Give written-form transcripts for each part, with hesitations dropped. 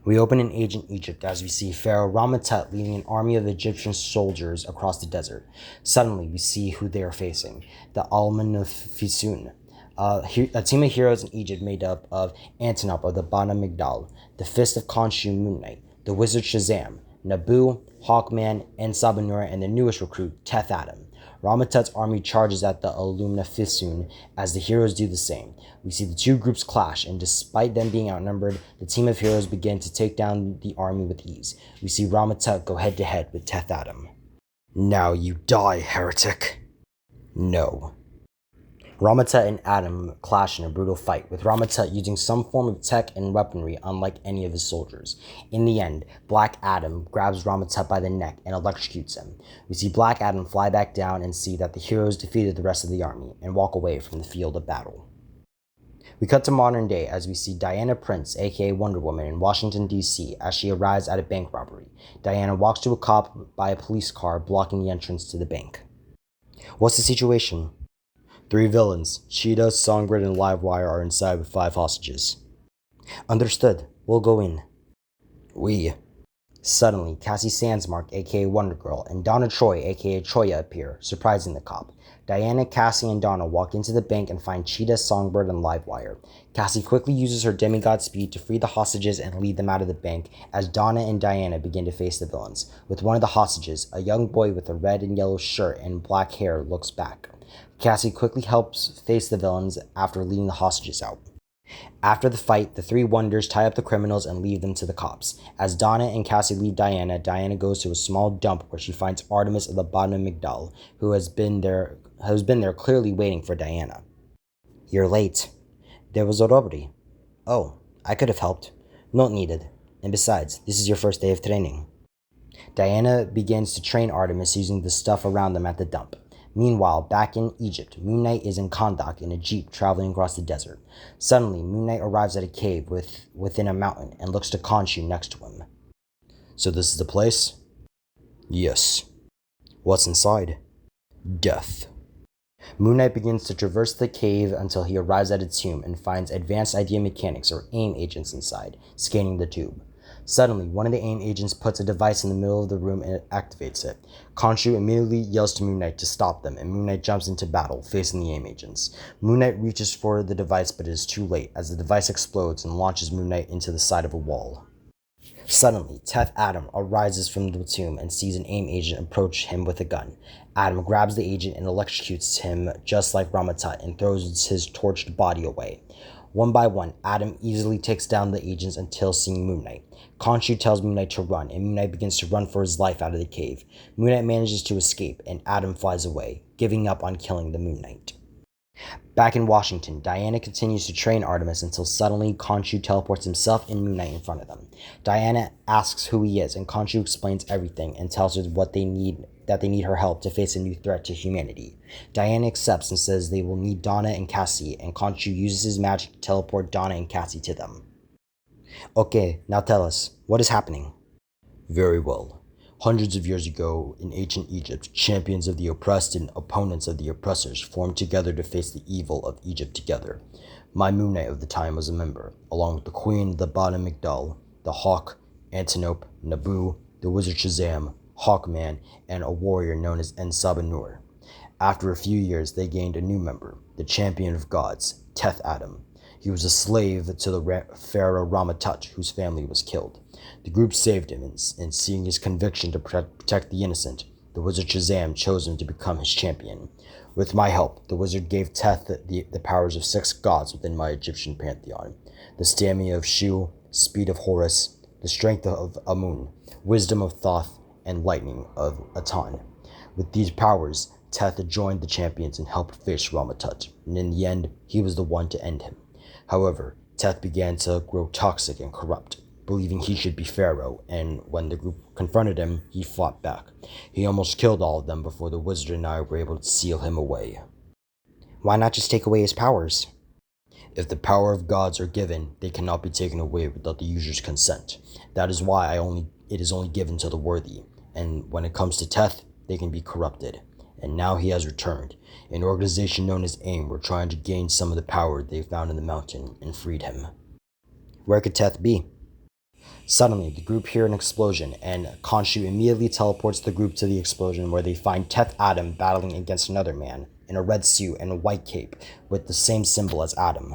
We open in ancient Egypt as we see Pharaoh Rama-Tut leading an army of Egyptian soldiers across the desert. Suddenly, we see who they are facing, the Al-Munafisun, a team of heroes in Egypt made up of Antinop of the Bana Migdal, the Fist of Khonshu Moon Knight, the Wizard Shazam, Nabu, Hawkman, and Sabanur, and the newest recruit, Teth Adam. Rama-Tut's army charges at the Alumna-Fisun as the heroes do the same. We see the two groups clash, and despite them being outnumbered, the team of heroes begin to take down the army with ease. We see Rama-Tut go head-to-head with Teth Adam. Now you die, heretic. No. Rama-Tut and Adam clash in a brutal fight, with Rama-Tut using some form of tech and weaponry unlike any of his soldiers. In the end, Black Adam grabs Rama-Tut by the neck and electrocutes him. We see Black Adam fly back down and see that the heroes defeated the rest of the army and walk away from the field of battle. We cut to modern day as we see Diana Prince, aka Wonder Woman, in Washington, D.C. as she arrives at a bank robbery. Diana walks to a cop by a police car blocking the entrance to the bank. What's the situation? 3 villains, Cheetah, Songbird, and Livewire, are inside with 5 hostages. Understood. We'll go in. Suddenly, Cassie Sandsmark, aka Wonder Girl, and Donna Troy, aka Troya, appear, surprising the cop. Diana, Cassie, and Donna walk into the bank and find Cheetah, Songbird, and Livewire. Cassie quickly uses her demigod speed to free the hostages and lead them out of the bank as Donna and Diana begin to face the villains. With one of the hostages, a young boy with a red and yellow shirt and black hair, looks back. Cassie quickly helps face the villains after leading the hostages out. After the fight, the 3 wonders tie up the criminals and leave them to the cops. As Donna and Cassie leave Diana, Diana goes to a small dump where she finds Artemis of the Bana Migdal, who has been there clearly waiting for Diana. You're late. There was a robbery. Oh, I could have helped. Not needed. And besides, this is your first day of training. Diana begins to train Artemis using the stuff around them at the dump. Meanwhile, back in Egypt, Moon Knight is in Kahndaq in a jeep traveling across the desert. Suddenly, Moon Knight arrives at a cave within a mountain and looks to Khonshu next to him. So this is the place? Yes. What's inside? Death. Moon Knight begins to traverse the cave until he arrives at a tomb and finds Advanced Idea Mechanics, or AIM agents inside, scanning the tube. Suddenly, one of the AIM agents puts a device in the middle of the room and activates it. Khonshu immediately yells to Moon Knight to stop them, and Moon Knight jumps into battle, facing the AIM agents. Moon Knight reaches for the device, but it is too late, as the device explodes and launches Moon Knight into the side of a wall. Suddenly, Teth Adam arises from the tomb and sees an AIM agent approach him with a gun. Adam grabs the agent and electrocutes him just like Rama-Tut and throws his torched body away. One by one, Adam easily takes down the agents until seeing Moon Knight. Khonshu tells Moon Knight to run, and Moon Knight begins to run for his life out of the cave. Moon Knight manages to escape, and Adam flies away, giving up on killing the Moon Knight. Back in Washington, Diana continues to train Artemis until suddenly Khonshu teleports himself and Moon Knight in front of them. Diana asks who he is, and Khonshu explains everything and tells her that they need her help to face a new threat to humanity. Diana accepts and says they will need Donna and Cassie, and Khonshu uses his magic to teleport Donna and Cassie to them. Okay, now tell us, what is happening? Very well. Hundreds of years ago, in ancient Egypt, champions of the oppressed and opponents of the oppressors formed together to face the evil of Egypt together. My Moon Knight of the time was a member, along with the Queen of the Bana Migdal, the Hawk, Antinop, Nabu, the Wizard Shazam, Hawkman, and a warrior known as En-Sabanur. After a few years, they gained a new member, the Champion of Gods, Teth Adam. He was a slave to the Pharaoh Rama-Tut, whose family was killed. The group saved him, and seeing his conviction to protect the innocent, the Wizard Shazam chose him to become his champion. With my help, the wizard gave Teth the powers of 6 gods within my Egyptian pantheon: the stamina of Shu, speed of Horus, the strength of Amun, wisdom of Thoth, and lightning of Aton. With these powers, Teth joined the champions and helped face Rama-Tut, and in the end, he was the one to end him. However, Teth began to grow toxic and corrupt, believing he should be Pharaoh, and when the group confronted him, he fought back. He almost killed all of them before the wizard and I were able to seal him away. Why not just take away his powers? If the power of gods are given, they cannot be taken away without the user's consent. That is why it is only given to the worthy, and when it comes to Teth, they can be corrupted. And now he has returned. An organization known as AIM were trying to gain some of the power they found in the mountain and freed him. Where could Teth be? Suddenly, the group hear an explosion, and Khonshu immediately teleports the group to the explosion, where they find Teth Adam battling against another man in a red suit and a white cape with the same symbol as Adam.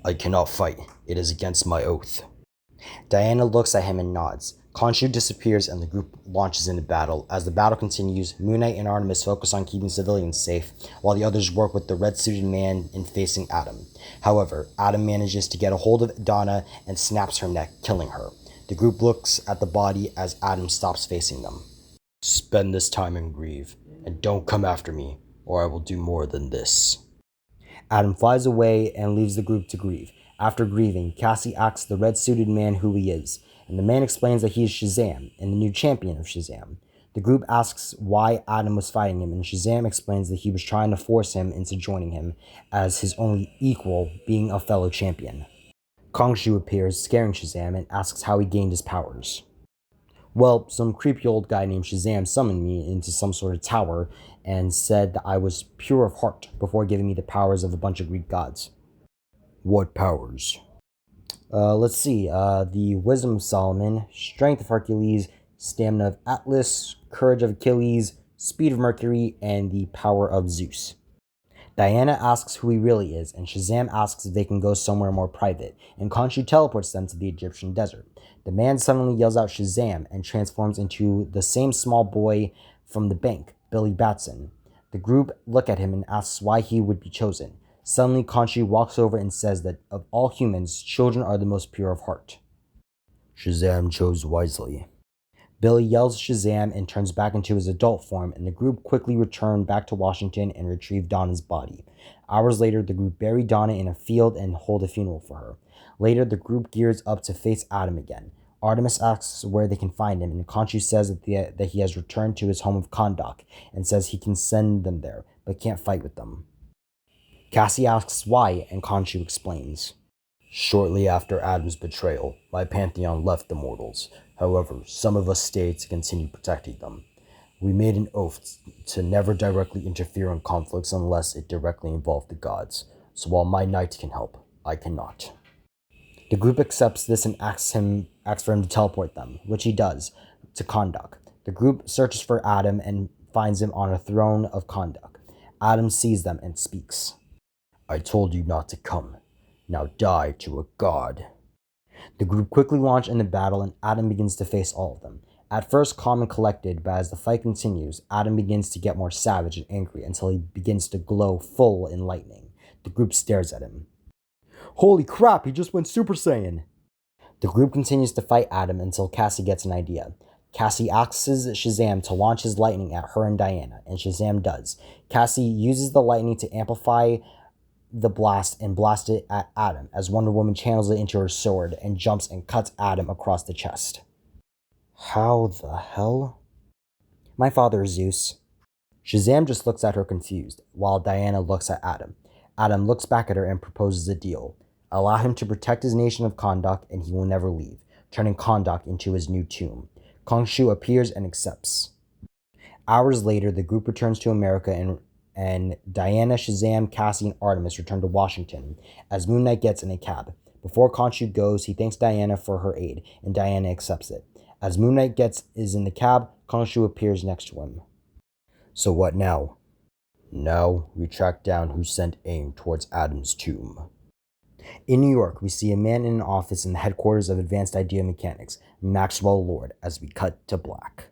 "I cannot fight. It is against my oath." Diana looks at him and nods. Khonshu disappears and the group launches into battle. As the battle continues, Moon Knight and Artemis focus on keeping civilians safe, while the others work with the red-suited man in facing Adam. However, Adam manages to get a hold of Donna and snaps her neck, killing her. The group looks at the body as Adam stops facing them. "Spend this time and grieve, and don't come after me, or I will do more than this." Adam flies away and leaves the group to grieve. After grieving, Cassie asks the red-suited man who he is, and the man explains that he is Shazam, and the new champion of Shazam. The group asks why Adam was fighting him, and Shazam explains that he was trying to force him into joining him as his only equal, being a fellow champion. Khonshu appears, scaring Shazam, and asks how he gained his powers. "Well, some creepy old guy named Shazam summoned me into some sort of tower and said that I was pure of heart before giving me the powers of a bunch of Greek gods." "What powers?" Let's see. The wisdom of Solomon, strength of Hercules, stamina of Atlas, courage of Achilles, speed of Mercury, and the power of Zeus. Diana asks who he really is, and Shazam asks if they can go somewhere more private, and Khonshu teleports them to the Egyptian desert. The man suddenly yells out Shazam and transforms into the same small boy from the bank, Billy Batson. The group look at him and asks why he would be chosen. Suddenly, Khonshu walks over and says that of all humans, children are the most pure of heart. "Shazam chose wisely." Billy yells Shazam and turns back into his adult form, and the group quickly return back to Washington and retrieve Donna's body. Hours later, the group bury Donna in a field and hold a funeral for her. Later, the group gears up to face Adam again. Artemis asks where they can find him, and Khonshu says that he has returned to his home of Kahndaq, and says he can send them there, but can't fight with them. Cassie asks why, and Khonshu explains. "Shortly after Adam's betrayal, my pantheon left the mortals. However, some of us stayed to continue protecting them. We made an oath to never directly interfere in conflicts unless it directly involved the gods. So while my knight can help, I cannot." The group accepts this and asks for him to teleport them, which he does, to Kahndaq. The group searches for Adam and finds him on a throne of Kahndaq. Adam sees them and speaks. "I told you not to come. Now die to a god." The group quickly launch into battle, and Adam begins to face all of them. At first calm and collected, but as the fight continues, Adam begins to get more savage and angry until he begins to glow full in lightning. The group stares at him. "Holy crap, he just went Super Saiyan!" The group continues to fight Adam until Cassie gets an idea. Cassie asks Shazam to launch his lightning at her and Diana, and Shazam does. Cassie uses the lightning to amplify the blast and blast it at Adam as Wonder Woman channels it into her sword and jumps and cuts Adam across the chest. "How the hell?" "My father is Zeus." Shazam just looks at her confused, while Diana looks at Adam. Adam looks back at her and proposes a deal. Allow him to protect his nation of Kahndaq and he will never leave, turning Kahndaq into his new tomb. Khonshu appears and accepts. Hours later, the group returns to America and Diana, Shazam, Cassie, and Artemis return to Washington as Moon Knight gets in a cab. Before Khonshu goes, he thanks Diana for her aid, and Diana accepts it. As Moon Knight is in the cab, Khonshu appears next to him. "So what now?" "Now we track down who sent AIM towards Adam's tomb." In New York, we see a man in an office in the headquarters of Advanced Idea Mechanics, Maxwell Lord, as we cut to black.